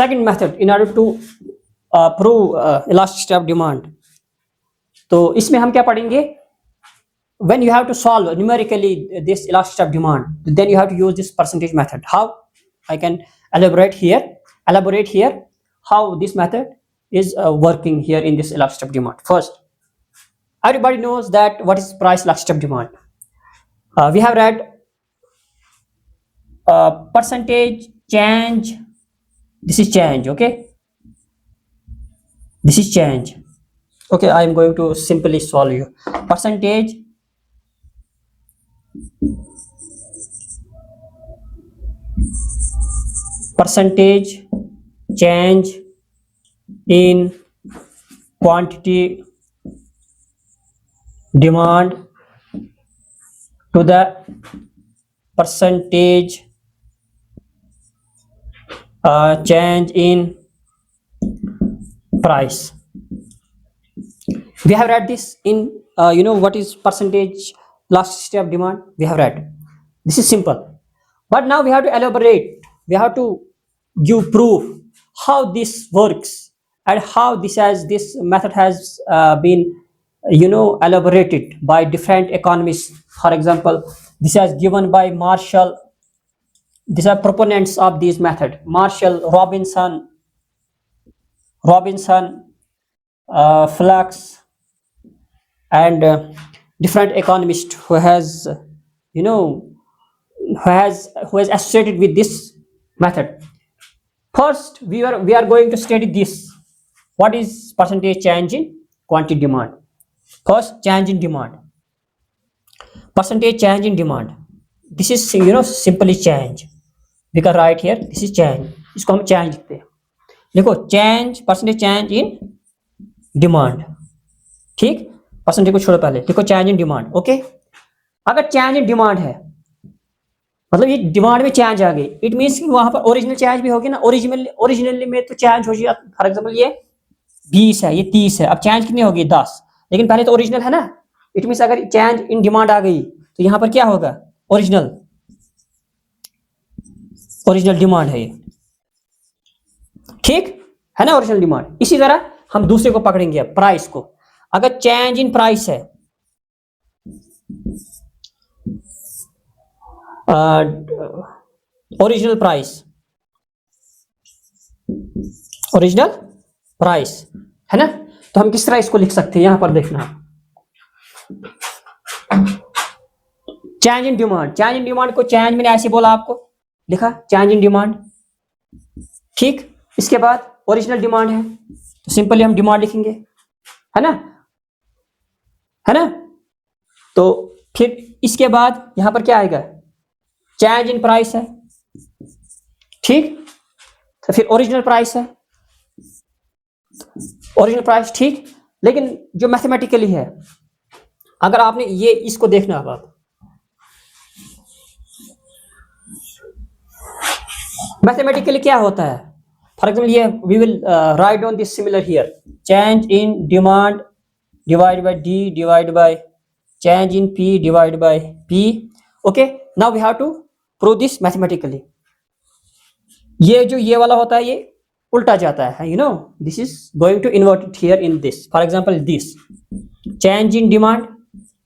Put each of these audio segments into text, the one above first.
second method in order to prove elasticity of demand. तो इसमें हम क्या पढ़ेंगे? When you have to solve numerically this elasticity of demand, then you have to use this percentage method. How? I can elaborate here how this method is working here in this elasticity of demand. First, everybody knows that what is price elasticity of demand. We have read percentage change. This is change, okay? This is change. Okay, I am going to simply solve you. Percentage change in quantity demand to the percentage change in price. We have read this in what is percentage elasticity of demand. We have read. This is simple, but now we have to elaborate. We have to give proof how this works and how this method has been elaborated by different economists. For example, this is given by Marshall. These are proponents of this method: Marshall, Robinson, Flux, and different economists who has associated with this method. First, we are going to study this. What is percentage change in quantity demand? First, change in demand. Percentage change in demand. This is simply change. We can write here. This is change. इसको हम change लिखते हैं. देखो change, percentage change in demand. ठीक, percentage को छोड़ो, पहले देखो चेंज इन डिमांड. ओके, अगर चेंज इन डिमांड है मतलब ये डिमांड में चेंज आ गई, इट मींस कि वहां पर ओरिजिनल चेंज भी होगी ना. ओरिजिनली में तो चेंज हो जाएगा. फॉर एग्जांपल ये 20 है, ये 30 है. अब चेंज कितनी होगी? 10. लेकिन पहले तो ओरिजिनल है ना. इट मींस अगर चेंज इन डिमांड आ गई तो यहाँ पर क्या होगा? ओरिजिनल डिमांड है ये. ठीक है ना, ओरिजिनल डिमांड. इसी तरह हम दूसरे को पकड़ेंगे, प्राइस को. अगर चेंज इन प्राइस है, ओरिजिनल प्राइस है ना, तो हम किस तरह इसको लिख सकते हैं? यहां पर देखना, चेंज इन डिमांड को चेंज मैंने ऐसे बोला, आपको लिखा चेंज इन डिमांड. ठीक, इसके बाद ओरिजिनल डिमांड है तो सिंपली हम डिमांड लिखेंगे, है ना. तो फिर इसके बाद यहां पर क्या आएगा? चेंज इन प्राइस है. ठीक, तो फिर ओरिजिनल प्राइस है. ठीक, लेकिन जो मैथमेटिकली है, अगर आपने ये इसको देखना, आप मैथमेटिकली क्या होता है. फॉर एग्जाम्पल ये we will write down this similar here. Change in demand divided by D divided by change in P divided by P. Okay, now we have to prove this mathematically. ये वाला होता है, ये उल्टा जाता है, this is going to invert it here in this. For example, this change in demand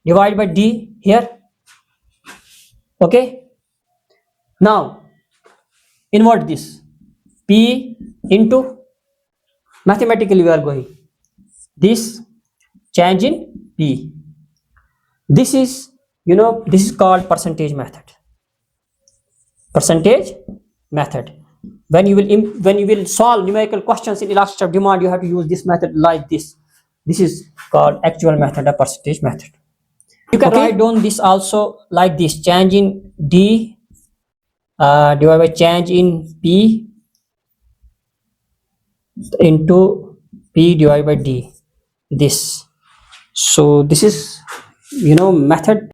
divided by D here. Okay, now invert this, P into, mathematically we are going this change in P. This is called percentage method. When you will solve numerical questions in elasticity of demand, you have to use this method like this. This is called actual method, a percentage method. You can write down this also like this: change in D divided by change in P into P divided by D. This. So this is method